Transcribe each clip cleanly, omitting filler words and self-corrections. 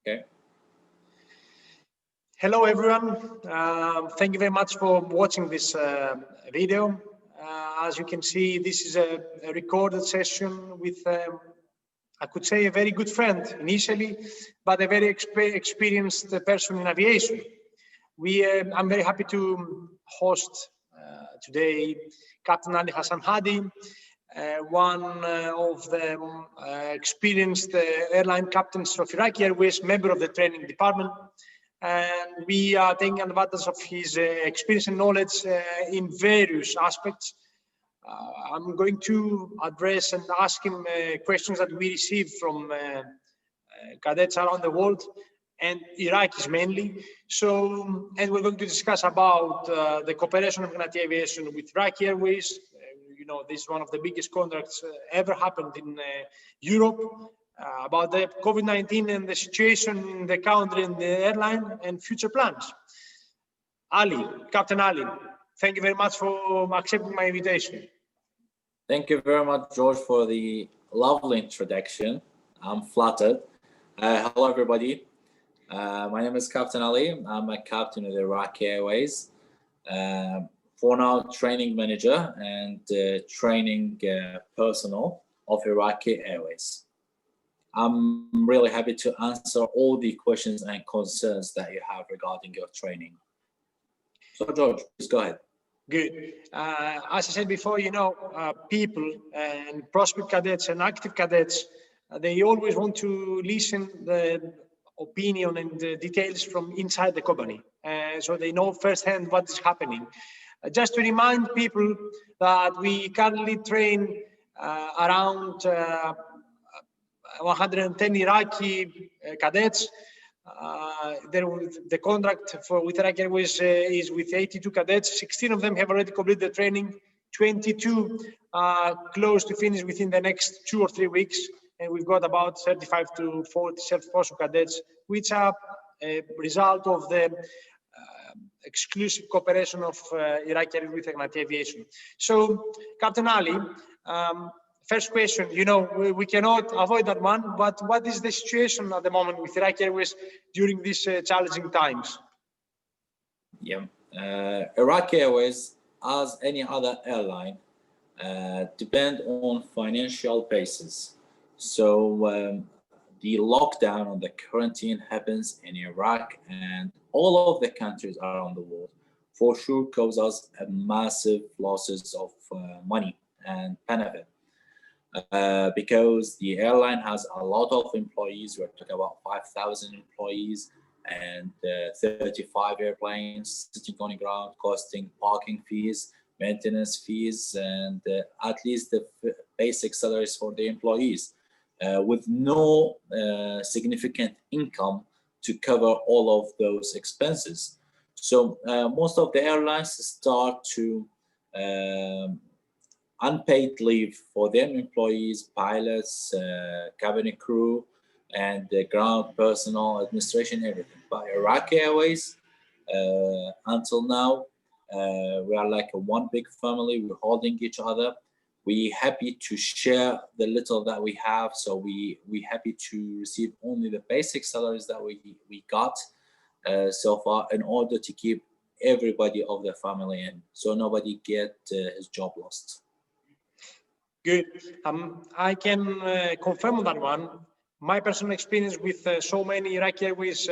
Okay. Hello, everyone. Thank you very much for watching this video. As you can see, this is a recorded session with, I could say, a very good friend initially, but a very experienced person in aviation. I'm very happy to host today Captain Ali Hasan one of the experienced airline captains of Iraqi Airways, member of the training department. And we are taking advantage of his experience and knowledge in various aspects. I'm going to address and ask him questions that we receive from cadets around the world, and Iraqis mainly. So, and we're going to discuss about the cooperation of Egnatia Aviation with Iraqi Airways. You know, this is one of the biggest contracts ever happened in Europe. About the COVID-19 and the situation in the country and the airline and future plans. Ali, Captain Ali, thank you very much for accepting my invitation. Thank you very much, George, for the lovely introduction. I'm flattered. Hello, everybody. My name is Captain Ali. I'm a captain of the Iraqi Airways. For now, training manager and training personnel of Iraqi Airways. I'm really happy to answer all the questions and concerns that you have regarding your training. So, George, please go ahead. Good. As I said before, you know, people and prospect cadets and active cadets, they always want to listen the opinion and the details from inside the company, so they know firsthand what is happening. Just to remind people that we currently train around 110 Iraqi cadets. The contract with Iraqi Airways is with 82 cadets. 16 of them have already completed the training. 22 close to finish within the next 2 or 3 weeks. And we've got about 35 to 40 self-sponsor cadets, which are a result of the exclusive cooperation of Iraqi Airways with Egnatia Aviation. So, Captain Ali, first question, you know, we cannot avoid that one, but what is the situation at the moment with Iraqi Airways during these challenging times? Yeah, Iraqi Airways, as any other airline, depend on financial basis. So the lockdown or the quarantine happens in Iraq and all of the countries around the world, for sure causes a massive losses of money and benefit. Because the airline has a lot of employees. We're talking about 5,000 employees and 35 airplanes sitting on the ground, costing parking fees, maintenance fees, and at least the basic salaries for the employees, with no significant income to cover all of those expenses. So most of the airlines start to unpaid leave for their employees, pilots, cabin crew, and the ground personnel, administration, everything. But Iraqi Airways, until now, we are like a one big family. We're holding each other. We happy to share the little that we have. So we happy to receive only the basic salaries that we got so far, in order to keep everybody of the family in, so nobody get his job lost. Good. I can confirm on that one. My personal experience with so many Iraqi Airways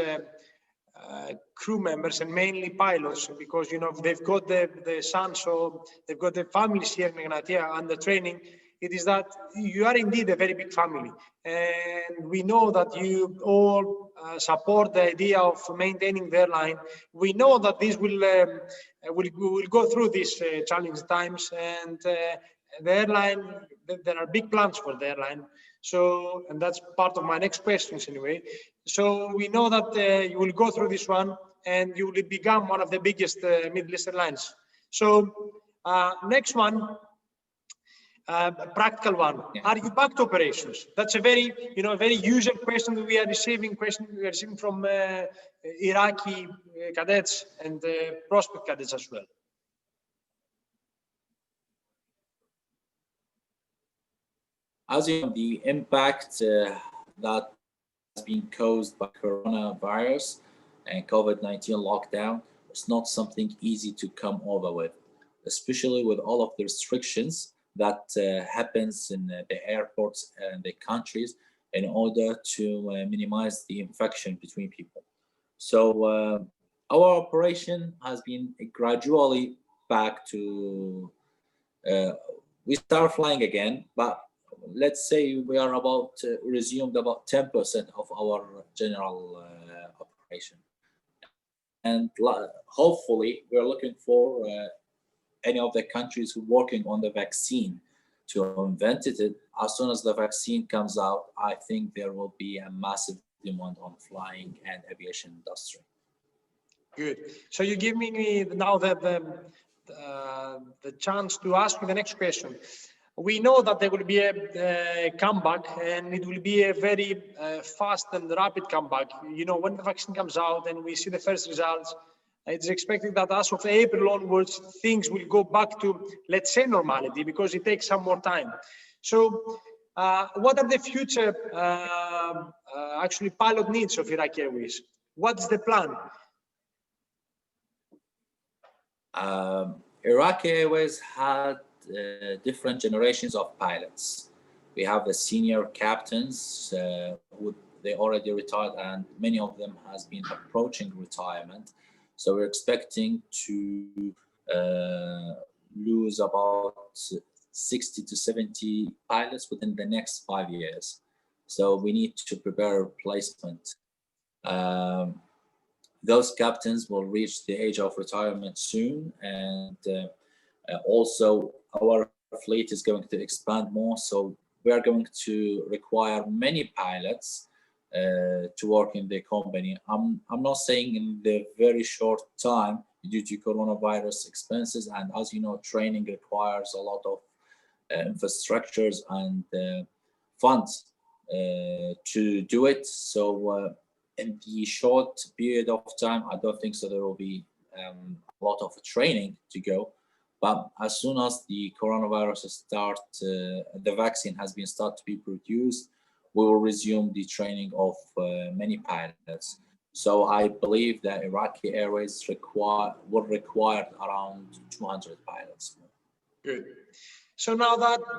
crew members and mainly pilots, because you know they've got the sons, so they've got the families here in Ignatia and the training. It is that you are indeed a very big family, and we know that you all support the idea of maintaining the airline. We know that this will go through these challenging times, and the airline, there are big plans for the airline. So, and that's part of my next questions anyway. So we know that you will go through this one and you will become one of the biggest Middle East airlines. So next one, practical one. Are you back to operations? That's a very, very usual question that we are receiving. From Iraqi cadets and prospect cadets as well. As you know, the impact that been caused by coronavirus and COVID-19 lockdown. It's not something easy to come over with, especially with all of the restrictions that happens in the airports and the countries in order to minimize the infection between people. So our operation has been gradually back to, we start flying again, but let's say we are about resumed about 10% of our general operation. And hopefully we're looking for any of the countries who are working on the vaccine to invent it. As soon as the vaccine comes out, I think there will be a massive demand on flying and aviation industry. Good. So you give me now the chance to ask you the next question. We know that there will be a comeback, and it will be a very fast and rapid comeback. You know, when the vaccine comes out and we see the first results, it's expected that as of April onwards, things will go back to, let's say, normality, because it takes some more time. So what are the future actually pilot needs of Iraqi Airways? What's the plan? Iraqi Airways had different generations of pilots. We have the senior captains who they already retired, and many of them has been approaching retirement. So we're expecting to lose about 60 to 70 pilots within the next 5 years. So we need to prepare a replacement. Those captains will reach the age of retirement soon, and also our fleet is going to expand more. So we are going to require many pilots to work in the company. I'm not saying in the very short time due to coronavirus expenses, and as you know, training requires a lot of infrastructures and funds to do it. So in the short period of time, I don't think so there will be a lot of training to go. But as soon as the coronavirus start, the vaccine has been started to be produced, we will resume the training of many pilots. So I believe that Iraqi Airways will require around 200 pilots. Good. So now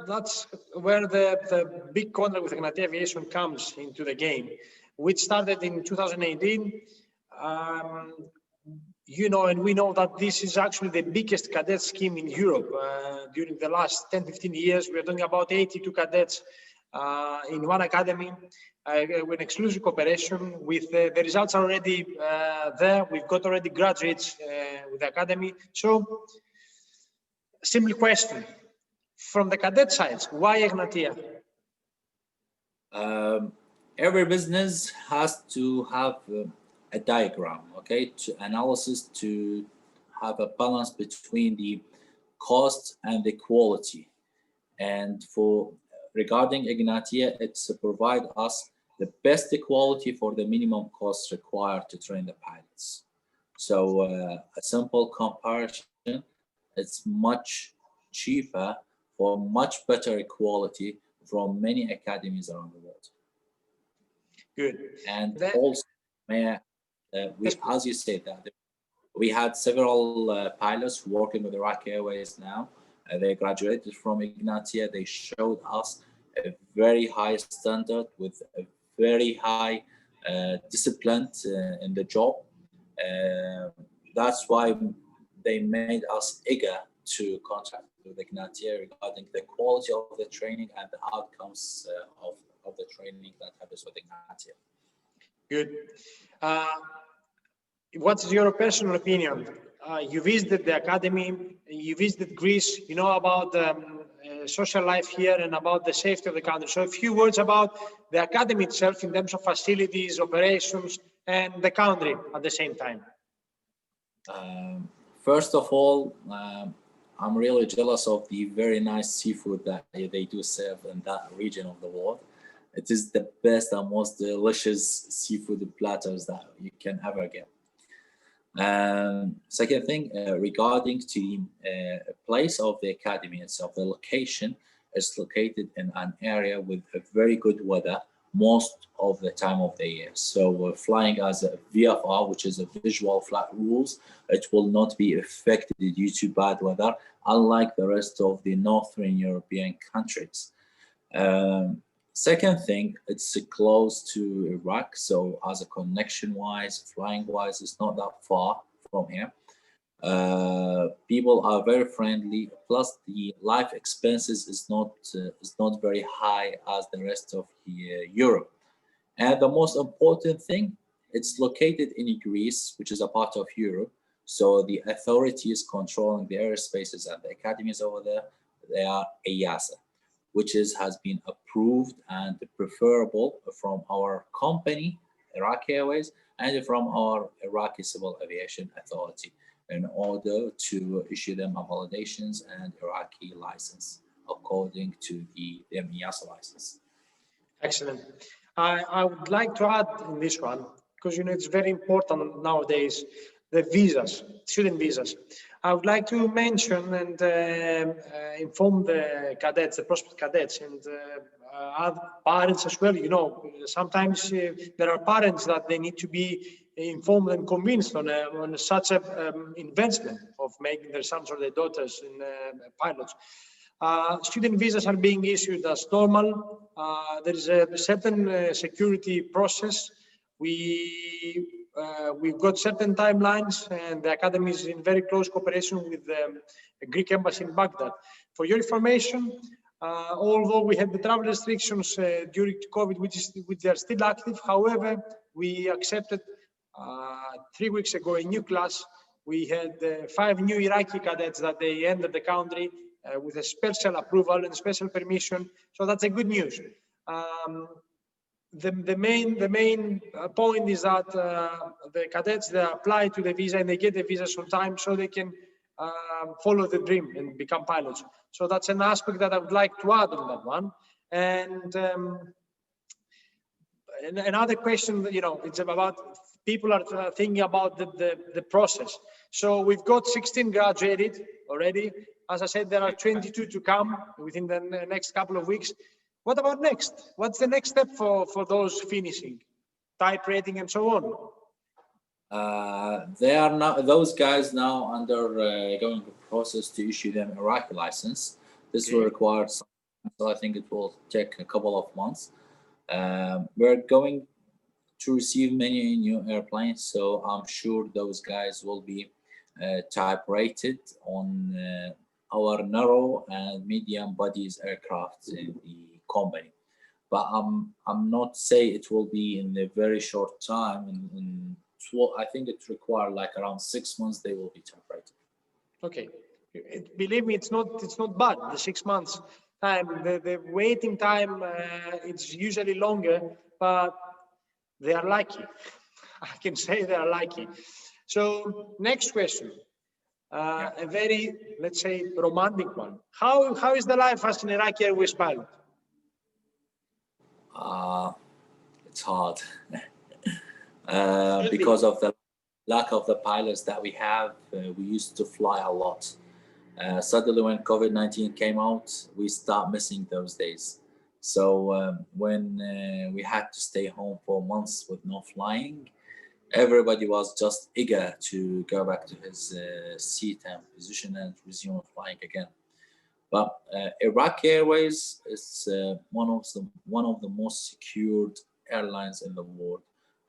that's where the big contract with Egnatia Aviation comes into the game, which started in 2018. You know, and we know that this is actually the biggest cadet scheme in Europe. During the last 10, 15 years, we're talking about 82 cadets in one academy, with exclusive cooperation. With the results are already there. We've got already graduates with the academy. So, simple question. From the cadet side, why Ignatia? Every business has to have a diagram, okay, to analysis to have a balance between the cost and the quality. And for regarding Ignatia, it's to provide us the best quality for the minimum cost required to train the pilots. So a simple comparison, it's much cheaper for much better quality from many academies around the world. Good. And also, as you said, that we had several pilots working with Iraqi Airways now. They graduated from Ignatia. They showed us a very high standard with a very high discipline in the job. That's why they made us eager to contact with Ignatia regarding the quality of the training and the outcomes of the training that happens with Ignatia. Good. What's your personal opinion? You visited the academy, you visited Greece, you know about social life here and about the safety of the country. So a few words about the academy itself in terms of facilities, operations, and the country at the same time. First of all, I'm really jealous of the very nice seafood that they do serve in that region of the world. It is the best and most delicious seafood platters that you can ever get. Second thing, regarding to the place of the academy itself, the location is located in an area with a very good weather, most of the time of the year. So we're flying as a VFR, which is a visual flight rules. It will not be affected due to bad weather, unlike the rest of the Northern European countries. Second thing, it's close to Iraq, so as a connection-wise, flying-wise, it's not that far from here. People are very friendly. Plus, the life expenses is not very high as the rest of Europe. And the most important thing, it's located in Greece, which is a part of Europe. So the authorities controlling the airspaces and the academies over there, they are EASA, which has been approved and preferable from our company, Iraqi Airways, and from our Iraqi Civil Aviation Authority, in order to issue them validations and Iraqi license according to the EASA license. Excellent. I would like to add in this one, because it's very important nowadays, the visas, student visas. I would like to mention and inform the cadets, the prospect cadets, and other parents as well. Sometimes there are parents that they need to be informed and convinced on such an investment of making their sons or their daughters in pilots. Student visas are being issued as normal. There is a certain security process. We've got certain timelines, and the academy is in very close cooperation with the Greek embassy in Baghdad. For your information, although we had the travel restrictions during COVID, which are still active, however, we accepted 3 weeks ago a new class. We had 5 new Iraqi cadets that they entered the country with a special approval and special permission. So that's a good news. The main point is that the cadets, they apply to the visa and they get the visas on time so they can follow the dream and become pilots. So that's an aspect that I would like to add on that one. And another question, it's about people are thinking about the process. So we've got 16 graduated already. As I said, there are 22 to come within the next couple of weeks. What about next? What's the next step for those finishing? Type rating and so on? They are now, those guys now undergoing the process to issue them Iraqi license. This will require some, so I think it will take a couple of months. We're going to receive many new airplanes, so I'm sure those guys will be type rated on our narrow and medium bodies aircraft in the company, but I'm not say it will be in a very short time. I think it requires like around 6 months they will be type rated. Okay, believe me, it's not bad. The 6 months time, the waiting time, it's usually longer, but they are lucky. I can say they are lucky. So next question. A very, let's say, romantic one. How is the life as an Iraqi Airways pilot? It's hard because of the lack of the pilots that we have. We used to fly a lot. Suddenly, when COVID-19 came out, we start missing those days. So when we had to stay home for months with no flying, everybody was just eager to go back to his seat and position and resume flying again. But Iraqi Airways is one of the most secured airlines in the world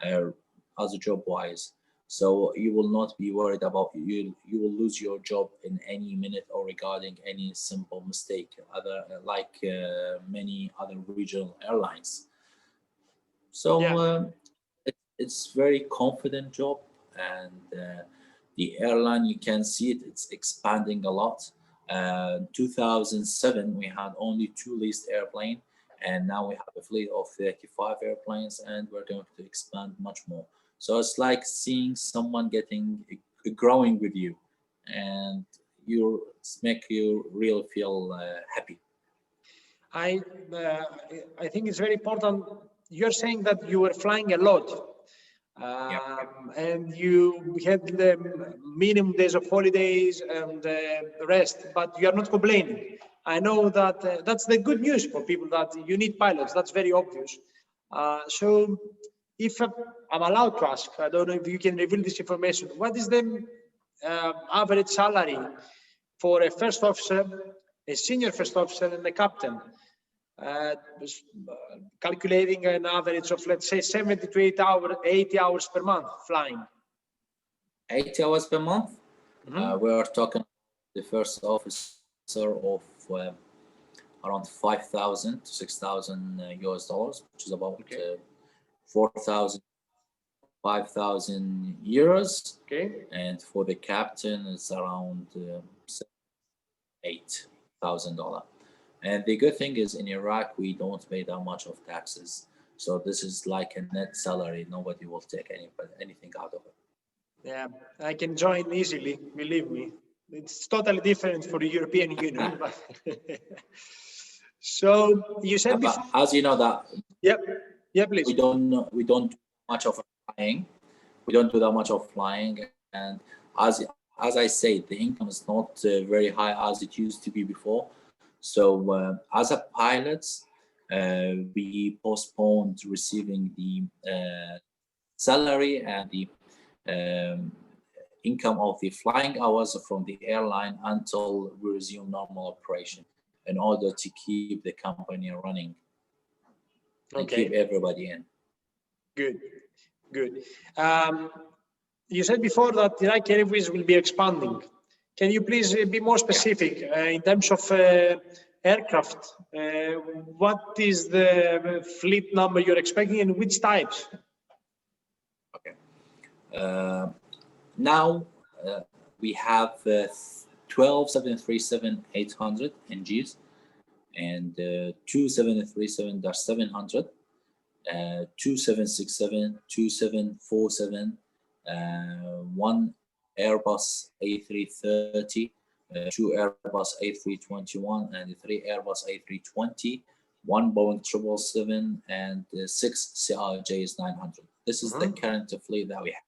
as a job-wise. So you will not be worried about you will lose your job in any minute or regarding any simple mistake, like many other regional airlines. So it's very confident job, and the airline, you can see it's expanding a lot. 2007 we had only 2 leased airplanes, and now we have a fleet of 35 airplanes, and we're going to expand much more. So it's like seeing someone growing with you, and make you really feel happy. I think it's very important. You're saying that you were flying a lot. And you had the minimum days of holidays and the rest, but you are not complaining. I know that that's the good news for people, that you need pilots. That's very obvious. So if I'm allowed to ask, I don't know if you can reveal this information, what is the average salary for a first officer, a senior first officer, and a captain? Calculating an average of, let's say, 70 to 80 hours per month flying. 80 hours per month? We are talking the first officer of around 5,000 to 6,000 US dollars, which is about 4,000, 5,000 euros. Okay. And for the captain, it's around $8,000. And the good thing is in Iraq, we don't pay that much of taxes. So this is like a net salary. Nobody will take anything out of it. Yeah, I can join easily, believe me. It's totally different for the European Union. So you said before, as you know that. Yep. Yeah, please. We don't do much of flying. We don't do that much of flying, and as I say, the income is not very high as it used to be before. So as a pilot, we postponed receiving the salary and the income of the flying hours from the airline until we resume normal operation, in order to keep the company running and keep everybody in. Good, good. You said before that Iraqi Airways will be expanding. Can you please be more specific in terms of aircraft? What is the fleet number you're expecting and which types? Okay. Now we have 12 737-800 NGs and 2 737-700, 2 767, 2 747, 1 Airbus A330, 2 Airbus A321, and 3 Airbus A320, 1 Boeing 777, and 6 CRJs 900. This is the current fleet that we have.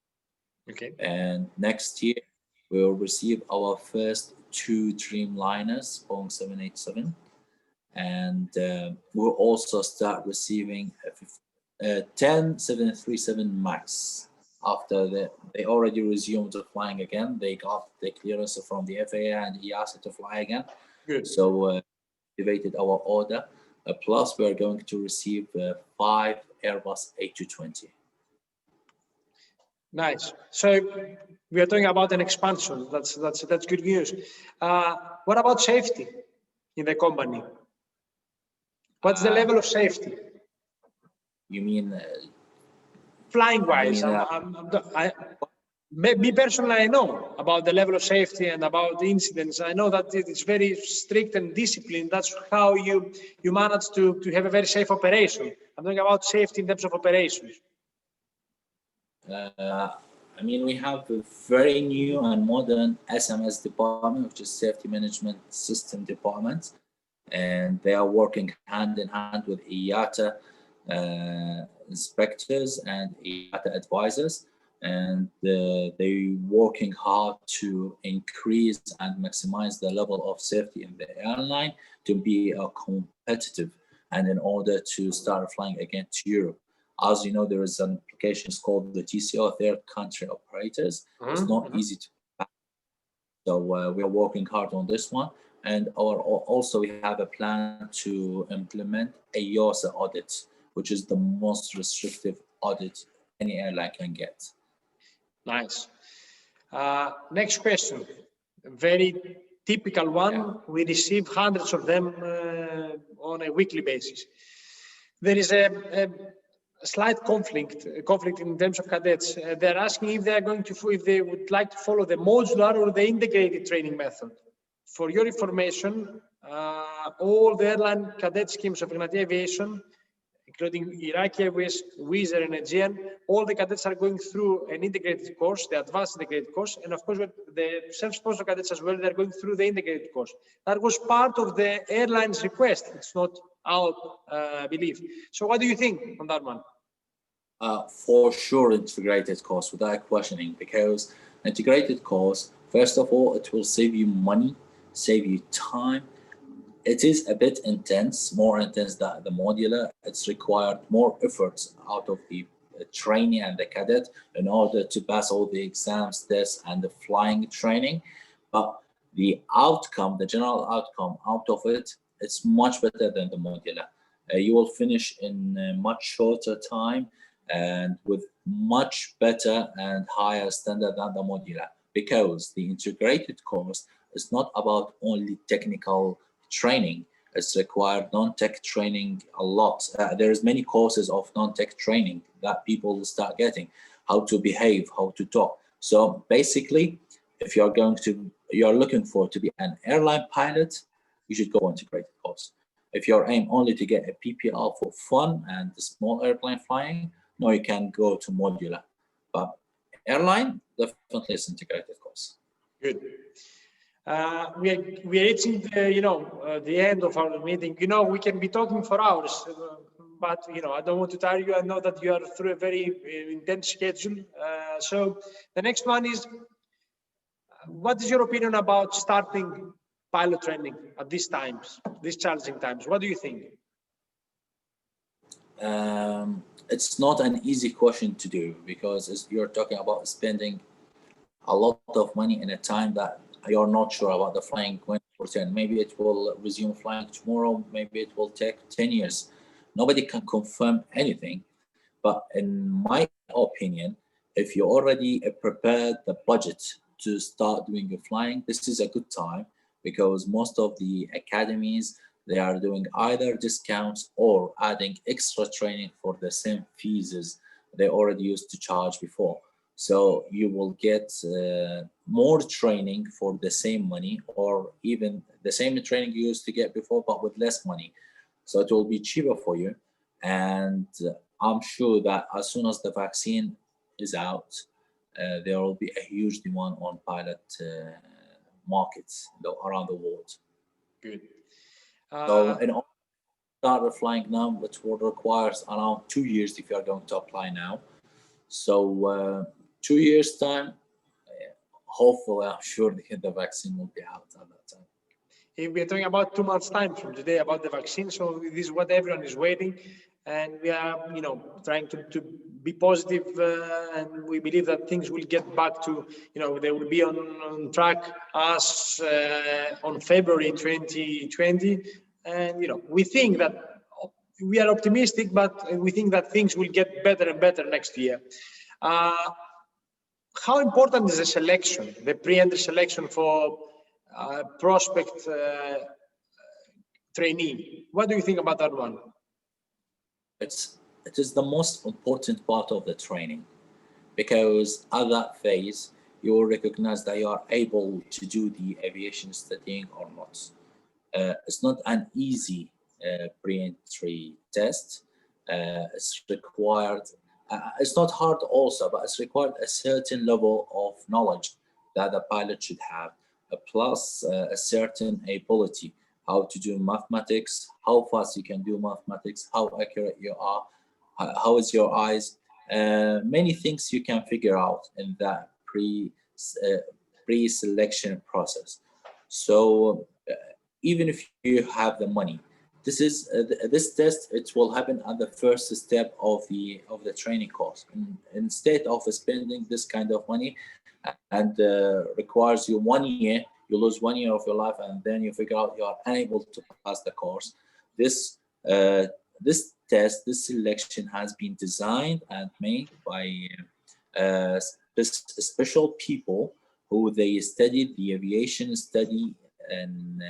Okay. And next year, we will receive our first 2 Dreamliners, Boeing 787, and we'll also start receiving 10 737 MAX. After they already resumed flying again, they got the clearance from the FAA and EASA to fly again. Good. So activated our order. Plus, we are going to receive 5 Airbus A220. Nice. So we are talking about an expansion. That's good news. What about safety in the company? What's the level of safety? You mean flying wise? Me personally, I know about the level of safety and about the incidents. I know that it's very strict and disciplined. That's how you manage to have a very safe operation. I'm talking about safety in terms of operations. I mean, we have a very new and modern SMS department, which is Safety Management System Department, and they are working hand in hand with IATA inspectors and IATA advisors, and they're working hard to increase and maximize the level of safety in the airline to be competitive, and in order to start flying again to Europe. As you know, there is an application called the TCO, Third Country Operators. It's not easy to pass. So we are working hard on this one. And also we have a plan to implement a EASA audit, which is the most restrictive audit any airline can get. Nice. Next question, a very typical one. Yeah. We receive hundreds of them on a weekly basis. There is a slight conflict in terms of cadets. They're asking if they would like to follow the modular or the integrated training method. For your information, all the airline cadet schemes of Egnatia Aviation, including Iraqi Airways, Wizz Air, and Aegean, all the cadets are going through an integrated course, the advanced integrated course, and of course the self-sponsor cadets as well, they're going through the integrated course. That was part of the airline's request. It's not our belief. So what do you think on that one? For sure, integrated course, without questioning, because integrated course, first of all, it will save you money, save you time. It is a bit intense, more intense than the modular. It's required more efforts out of the trainee and the cadet in order to pass all the exams, tests, and the flying training. But the outcome, the general outcome out of it, it's much better than the modular. You will finish in a much shorter time and with much better and higher standard than the modular, because the integrated course is not about only technical training. It's required non-tech training a lot. There's many courses of non-tech training that people will start getting, how to behave, how to talk. So basically, if you're looking for to be an airline pilot, you should go integrated course. If your aim only to get a PPL for fun and the small airplane flying, no, you can go to modular. But airline, definitely is integrated course. Good. We are reaching the, the end of our meeting. We can be talking for hours, but I don't want to tire you. I know that you are through a very intense schedule. So the next one is, what is your opinion about starting pilot training at these times, these challenging times? What do you think? It's not an easy question to do, because you're talking about spending a lot of money in a time that you're not sure about the flying when it will return. Maybe it will resume flying tomorrow, maybe it will take 10 years. Nobody can confirm anything. But in my opinion, if you already prepared the budget to start doing your flying, this is a good time, because most of the academies, they are doing either discounts or adding extra training for the same fees as they already used to charge before. So you will get more training for the same money, or even the same training you used to get before, but with less money. So it will be cheaper for you. And I'm sure that as soon as the vaccine is out, there will be a huge demand on pilot markets around the world. Good. So in order to start flying now, it will require around 2 years if you are going to apply now. So 2 years time, hopefully, I'm sure the vaccine will be out at that time. We're talking about 2 months time from today about the vaccine. So this is what everyone is waiting. And we are, trying to be positive, and we believe that things will get back to, they will be on track as on February 2020. And, we think that we are optimistic, but we think that things will get better and better next year. How important is the selection, the pre-entry selection for prospect trainee? What do you think about that one? It is the most important part of the training, because at that phase, you will recognize that you are able to do the aviation studying or not. It's not an easy pre-entry test. It's required, it's not hard also, but it's required a certain level of knowledge that the pilot should have, plus a certain ability, how to do mathematics, how fast you can do mathematics, how accurate you are, how is your eyes, many things you can figure out in that pre-selection process. So even if you have the money, this test, it will happen at the first step of the training course. Instead of spending this kind of money and requires you 1 year, you lose 1 year of your life, and then you figure out you are unable to pass the course. This test, this selection has been designed and made by special people who they studied the aviation study in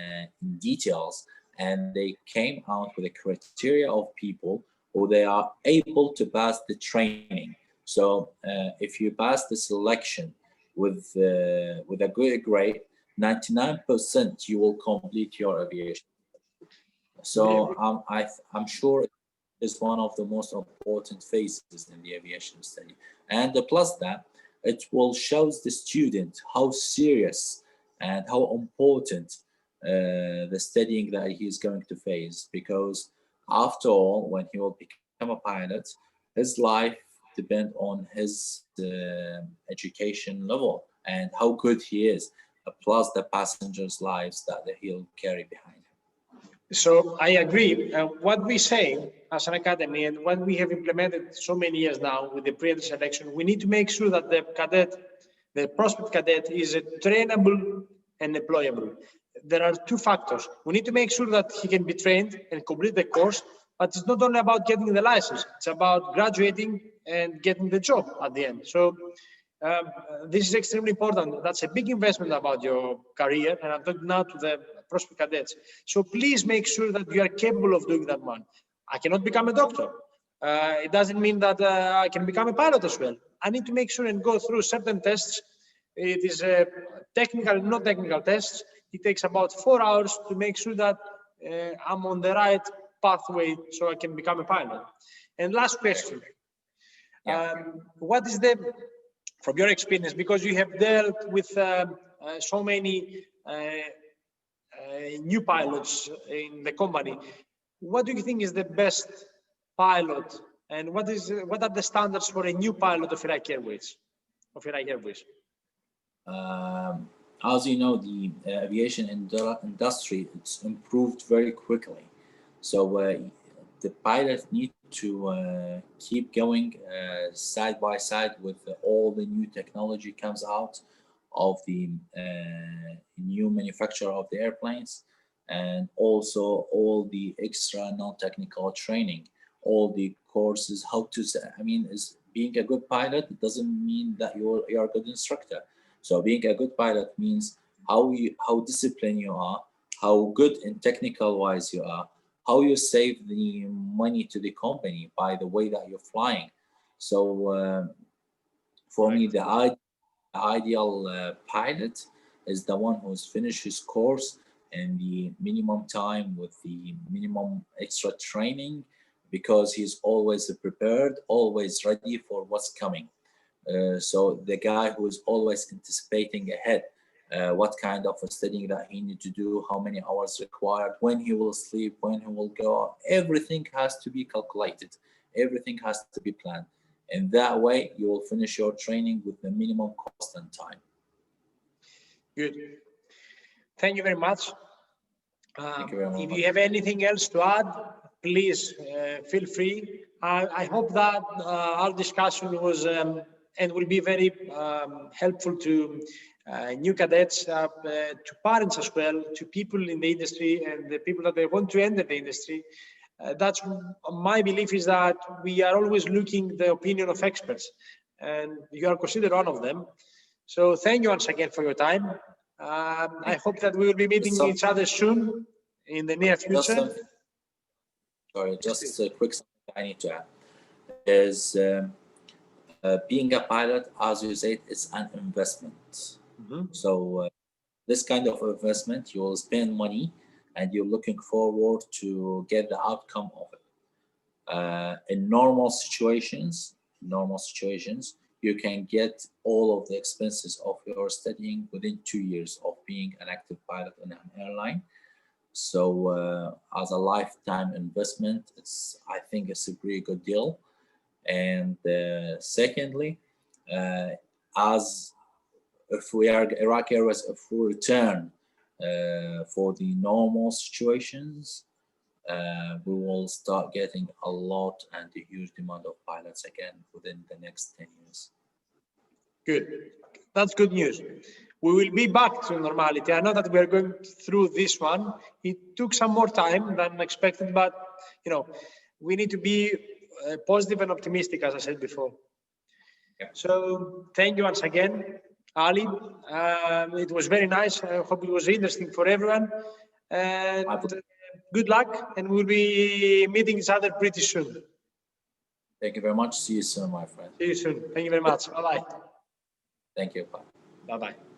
details, and they came out with a criteria of people who they are able to pass the training. So if you pass the selection with a good grade, 99% you will complete your aviation. So I'm sure it's one of the most important phases in the aviation study. And plus that, it will show the student how serious and how important the studying that he is going to face, because after all, when he will become a pilot, his life depends on his education level and how good he is, plus the passengers' lives that he'll carry behind him. So I agree. What we say as an academy and what we have implemented so many years now with the pre-entry selection, we need to make sure that the cadet, the prospect cadet, is trainable and employable. There are two factors. We need to make sure that he can be trained and complete the course, but it's not only about getting the license, it's about graduating and getting the job at the end. So this is extremely important. That's a big investment about your career, and I'm talking now to the prospect cadets. So please make sure that you are capable of doing that one. I cannot become a doctor. It doesn't mean that I can become a pilot as well. I need to make sure and go through certain tests. It is technical and not technical tests. It takes about 4 hours to make sure that I'm on the right pathway so I can become a pilot. And last question, what is the, from your experience, because you have dealt with so many new pilots in the company, what do you think is the best pilot, and what are the standards for a new pilot of Iraqi Airways? As you know, the aviation industry, it's improved very quickly. So the pilots need to keep going side by side with all the new technology comes out of the new manufacturer of the airplanes, and also all the extra non-technical training, all the courses, how to, I mean, is being a good pilot, it doesn't mean that you're a good instructor. So being a good pilot means how disciplined you are, how good in technical wise you are, how you save the money to the company by the way that you're flying. So for me, the ideal pilot is the one who's finished his course in the minimum time with the minimum extra training, because he's always prepared, always ready for what's coming. So the guy who is always anticipating ahead, what kind of studying that he need to do, how many hours required, when he will sleep, when he will go, everything has to be calculated, everything has to be planned. And that way you will finish your training with the minimum cost and time. Good. Thank you very much. Thank you very much. If you have anything else to add, please feel free. I hope that our discussion was and will be very helpful to new cadets, to parents as well, to people in the industry and the people that they want to enter the industry. That's my belief, is that we are always looking the opinion of experts, and you are considered one of them. So thank you once again for your time. I hope that we will be meeting each other soon in the near future. Just a quick something I need to add is being a pilot, as you said, is an investment. So this kind of investment, you will spend money and you're looking forward to get the outcome of it. In normal situations, you can get all of the expenses of your studying within 2 years of being an active pilot in an airline. So as a lifetime investment, I think it's a pretty good deal. And secondly, as if we are Iraqi Airways, if we return for the normal situations, we will start getting a lot and a huge demand of pilots again within the next 10 years. Good. That's good news. We will be back to normality. I know that we are going through this one. It took some more time than expected, but you know, we need to be positive and optimistic, as I said before. So thank you once again, Ali. It was very nice. I hope it was interesting for everyone. And good luck, and we'll be meeting each other pretty soon. Thank you very much. See you soon, my friend. See you soon. Thank you very much. Bye-bye. Thank you. Bye. Bye-bye.